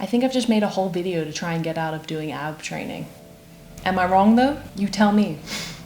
I think I've just made a whole video to try and get out of doing ab training. Am I wrong though? You tell me.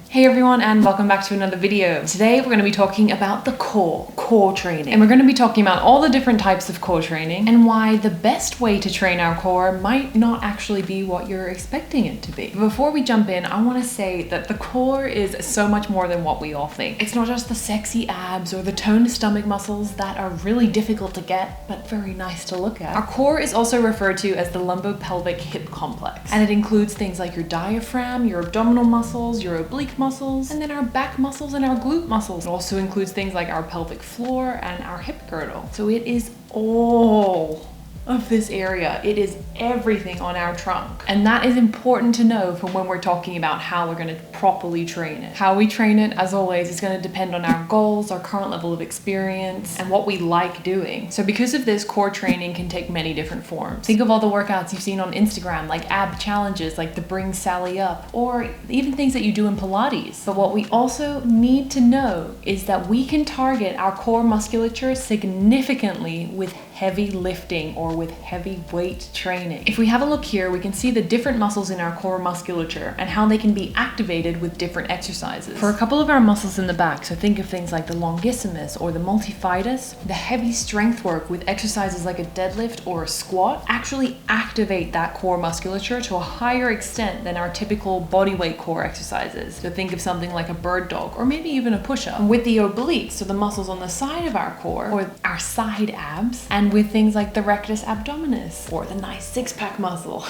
Hey everyone, and welcome back to another video. Today we're going to be talking about the core training. And we're going to be talking about all the different types of core training and why the best way to train our core might not actually be what you're expecting it to be. Before we jump in, I want to say that the core is so much more than what we all think. It's not just the sexy abs or the toned stomach muscles that are really difficult to get, but very nice to look at. Our core is also referred to as the lumbopelvic hip complex. And it includes things like your diaphragm, your abdominal muscles, your oblique muscles, and then our back muscles and our glute muscles. It also includes things like our pelvic floor and our hip girdle. So it is all of this area. It is everything on our trunk. And that is important to know for when we're talking about how we're going to properly train it. How we train it, as always, is going to depend on our goals, our current level of experience, and what we like doing. So because of this, core training can take many different forms. Think of all the workouts you've seen on Instagram, like ab challenges, like the Bring Sally Up, or even things that you do in Pilates. But what we also need to know is that we can target our core musculature significantly with heavy lifting or with heavy weight training. If we have a look here, we can see the different muscles in our core musculature and how they can be activated with different exercises. For a couple of our muscles in the back, so think of things like the longissimus or the multifidus, the heavy strength work with exercises like a deadlift or a squat actually activate that core musculature to a higher extent than our typical bodyweight core exercises. So think of something like a bird dog or maybe even a push-up. With the obliques, so the muscles on the side of our core or our side abs, and with things like the rectus abdominis or the nice six-pack muscle.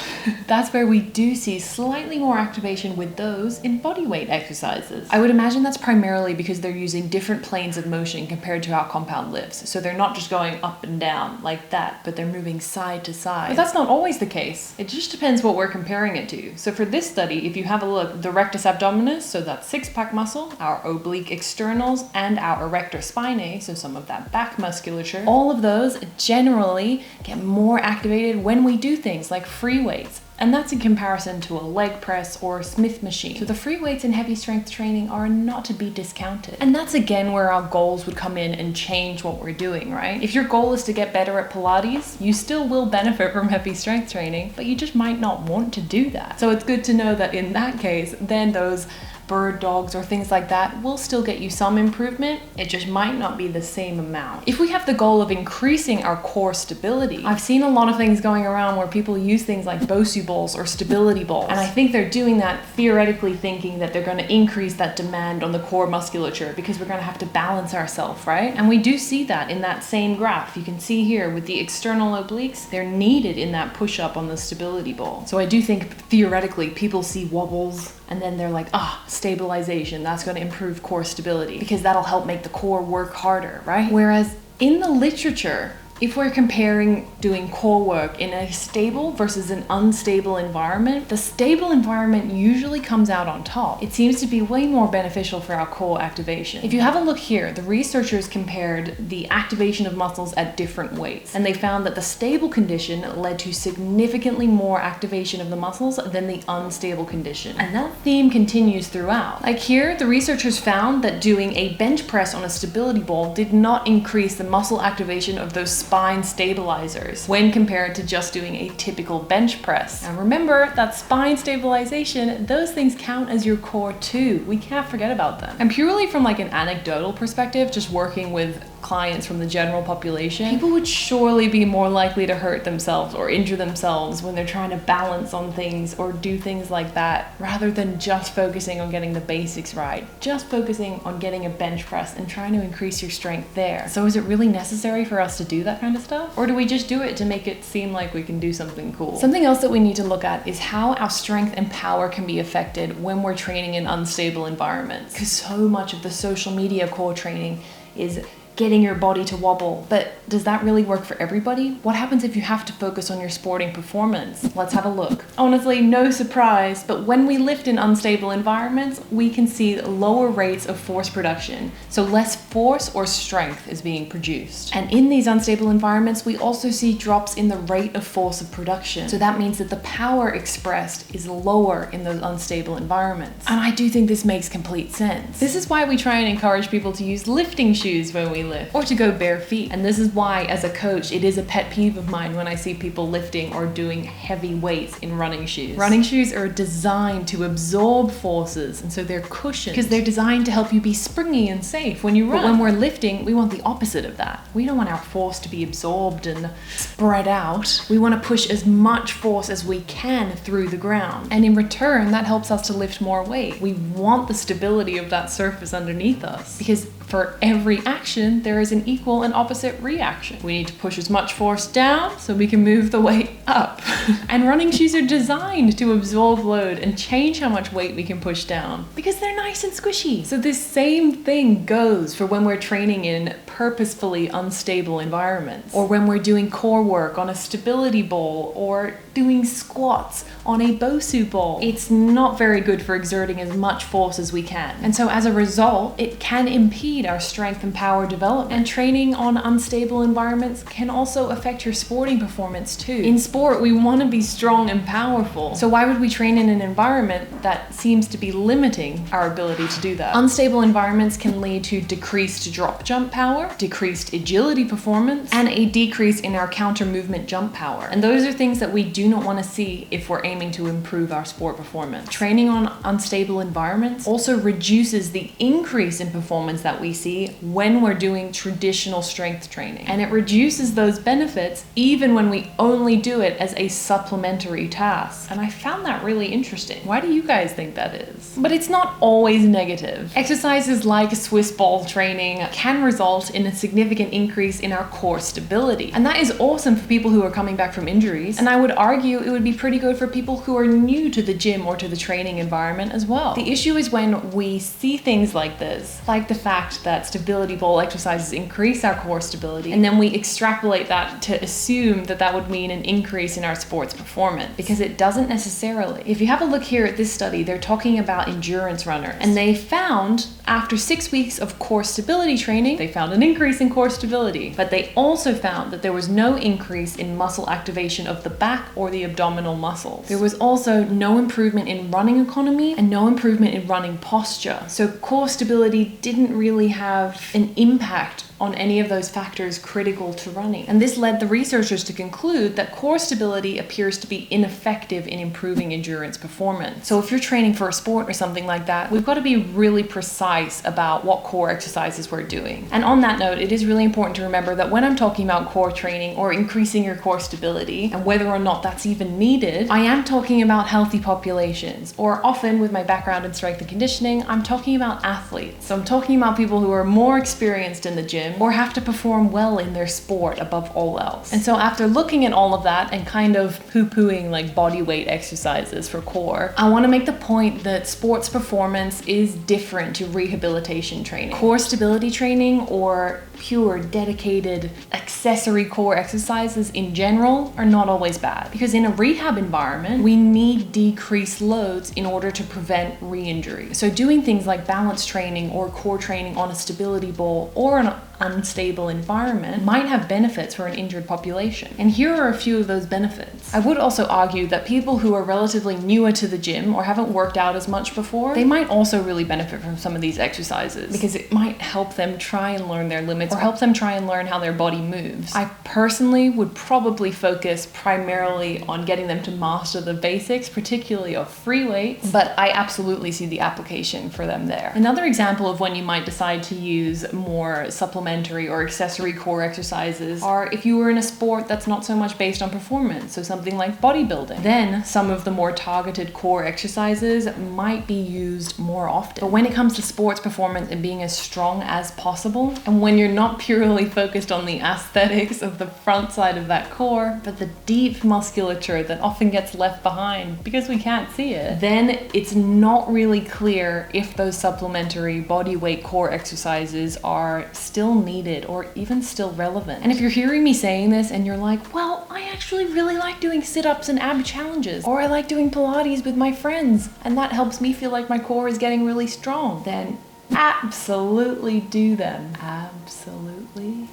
That's where we do see slightly more activation with those in bodyweight exercises. I would imagine that's primarily because they're using different planes of motion compared to our compound lifts. So they're not just going up and down like that, but they're moving side to side. But that's not always the case. It just depends what we're comparing it to. So for this study, if you have a look, the rectus abdominis, so that six-pack muscle, our oblique externals, and our erector spinae, so some of that back musculature, all of those generally get more activated when we do things like free weights. And that's in comparison to a leg press or a Smith machine. So the free weights in heavy strength training are not to be discounted. And that's again where our goals would come in and change what we're doing, right? If your goal is to get better at Pilates, you still will benefit from heavy strength training, but you just might not want to do that. So it's good to know that in that case, then those bird dogs or things like that will still get you some improvement. It just might not be the same amount. If we have the goal of increasing our core stability, I've seen a lot of things going around where people use things like Bosu balls or stability balls. And I think they're doing that theoretically thinking that they're going to increase that demand on the core musculature because we're going to have to balance ourselves, right? And we do see that in that same graph. You can see here with the external obliques, they're needed in that push-up on the stability ball. So I do think theoretically people see wobbles and then they're like, stabilization, that's going to improve core stability because that'll help make the core work harder, right? Whereas in the literature, if we're comparing doing core work in a stable versus an unstable environment, the stable environment usually comes out on top. It seems to be way more beneficial for our core activation. If you have a look here, the researchers compared the activation of muscles at different weights, and they found that the stable condition led to significantly more activation of the muscles than the unstable condition. And that theme continues throughout. Like here, the researchers found that doing a bench press on a stability ball did not increase the muscle activation of those spine stabilizers when compared to just doing a typical bench press. And remember that spine stabilization, those things count as your core too. We can't forget about them. And purely from like an anecdotal perspective, just working with clients from the general population, people would surely be more likely to hurt themselves or injure themselves when they're trying to balance on things or do things like that, rather than just focusing on getting the basics right, just focusing on getting a bench press and trying to increase your strength there. So is it really necessary for us to do that kind of stuff? Or do we just do it to make it seem like we can do something cool? Something else that we need to look at is how our strength and power can be affected when we're training in unstable environments. Because so much of the social media core training is getting your body to wobble. But does that really work for everybody? What happens if you have to focus on your sporting performance? Let's have a look. Honestly, no surprise, but when we lift in unstable environments, we can see lower rates of force production. So less force or strength is being produced. And in these unstable environments, we also see drops in the rate of force of production. So that means that the power expressed is lower in those unstable environments. And I do think this makes complete sense. This is why we try and encourage people to use lifting shoes when we lift, or to go bare feet. And this is why, as a coach, it is a pet peeve of mine when I see people lifting or doing heavy weights in running shoes. Running shoes are designed to absorb forces, and so they're cushioned because they're designed to help you be springy and safe when you run. But when we're lifting, we want the opposite of that. We don't want our force to be absorbed and spread out. We want to push as much force as we can through the ground. And in return, that helps us to lift more weight. We want the stability of that surface underneath us, because for every action, there is an equal and opposite reaction. We need to push as much force down so we can move the weight up. And running shoes are designed to absorb load and change how much weight we can push down because they're nice and squishy. So this same thing goes for when we're training in purposefully unstable environments, or when we're doing core work on a stability ball, or doing squats on a Bosu ball. It's not very good for exerting as much force as we can. And so as a result, it can impede our strength and power development. And training on unstable environments can also affect your sporting performance too. In sport, we want to be strong and powerful. So why would we train in an environment that seems to be limiting our ability to do that? Unstable environments can lead to decreased drop jump power, decreased agility performance, and a decrease in our counter movement jump power. And those are things that we do not want to see if we're aiming to improve our sport performance. Training on unstable environments also reduces the increase in performance that we see when we're doing traditional strength training. And it reduces those benefits even when we only do it as a supplementary task. And I found that really interesting. Why do you guys think that is? But it's not always negative. Exercises like Swiss ball training can result in a significant increase in our core stability. And that is awesome for people who are coming back from injuries. And I would argue it would be pretty good for people who are new to the gym or to the training environment as well. The issue is when we see things like this, like the fact that stability ball exercises increase our core stability, and then we extrapolate that to assume that that would mean an increase in our sports performance, because it doesn't necessarily. If you have a look here at this study, they're talking about endurance runners, and they found after 6 weeks of core stability training, they found an increase in core stability, but they also found that there was no increase in muscle activation of the back or the abdominal muscles. There was also no improvement in running economy and no improvement in running posture. So core stability didn't really have an impact on any of those factors critical to running. And this led the researchers to conclude that core stability appears to be ineffective in improving endurance performance. So if you're training for a sport or something like that, we've got to be really precise about what core exercises we're doing. And on that note, it is really important to remember that when I'm talking about core training or increasing your core stability, and whether or not that's even needed, I am talking about healthy populations, or often with my background in strength and conditioning, I'm talking about athletes. So I'm talking about people who are more experienced in the gym or have to perform well in their sport above all else. And so after looking at all of that and kind of poo-pooing like body weight exercises for core, I want to make the point that sports performance is different to rehabilitation training. Core stability training, or pure dedicated accessory core exercises in general, are not always bad, because in a rehab environment we need decreased loads in order to prevent re-injury. So doing things like balance training or core training on a stability ball or an unstable environment might have benefits for an injured population. And here are a few of those benefits. I would also argue that people who are relatively newer to the gym or haven't worked out as much before, they might also really benefit from some of these exercises, because it might help them try and learn their limits or help them try and learn how their body moves. I personally would probably focus primarily on getting them to master the basics, particularly of free weights, but I absolutely see the application for them there. Another example of when you might decide to use more supplementary or accessory core exercises are if you were in a sport that's not so much based on performance, so something like bodybuilding. Then some of the more targeted core exercises might be used more often. But when it comes to sports performance and being as strong as possible, and when you're not purely focused on the aesthetics of the front side of that core, but the deep musculature that often gets left behind because we can't see it, then it's not really clear if those supplementary body weight core exercises are still needed or even still relevant. And if you're hearing me saying this and you're like, well, I actually really like doing sit-ups and ab challenges, or I like doing Pilates with my friends, and that helps me feel like my core is getting really strong, then absolutely do them. Absolutely.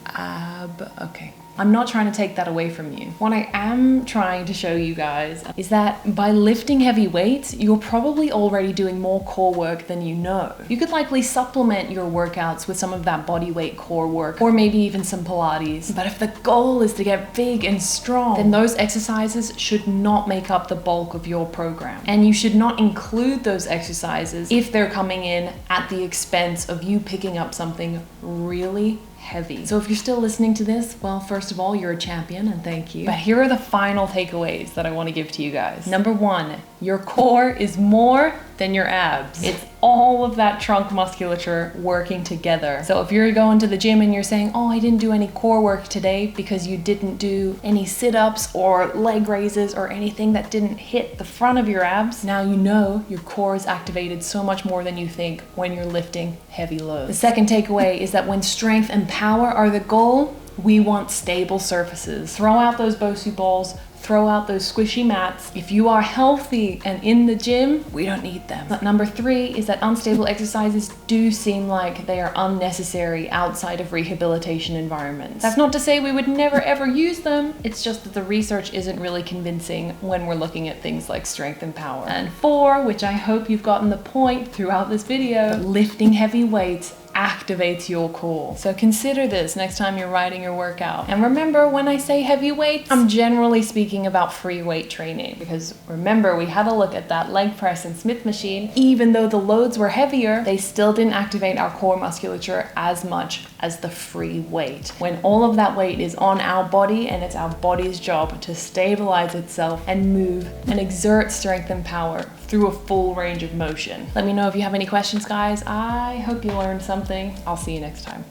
Okay. I'm not trying to take that away from you. What I am trying to show you guys is that by lifting heavy weights, you're probably already doing more core work than you know. You could likely supplement your workouts with some of that body weight core work, or maybe even some Pilates. But if the goal is to get big and strong, then those exercises should not make up the bulk of your program. And you should not include those exercises if they're coming in at the expense of you picking up something really heavy. So if you're still listening to this, well, first of all, you're a champion and thank you. But here are the final takeaways that I want to give to you guys. Number one, your core is more than your abs. It's all of that trunk musculature working together. So if you're going to the gym and you're saying, oh, I didn't do any core work today because you didn't do any sit-ups or leg raises or anything that didn't hit the front of your abs, now you know your core is activated so much more than you think when you're lifting heavy loads. The second takeaway is that when strength and power are the goal, we want stable surfaces. Throw out those Bosu balls, throw out those squishy mats. If you are healthy and in the gym, we don't need them. But number three is that unstable exercises do seem like they are unnecessary outside of rehabilitation environments. That's not to say we would never ever use them. It's just that the research isn't really convincing when we're looking at things like strength and power. And four, which I hope you've gotten the point throughout this video, lifting heavy weights activates your core. So consider this next time you're riding your workout. And remember, when I say heavy weights, I'm generally speaking about free weight training, because remember, we had a look at that leg press and Smith machine. Even though the loads were heavier, they still didn't activate our core musculature as much as the free weight. When all of that weight is on our body, and it's our body's job to stabilize itself and move and exert strength and power through a full range of motion. Let me know if you have any questions, guys. I hope you learned something. I'll see you next time.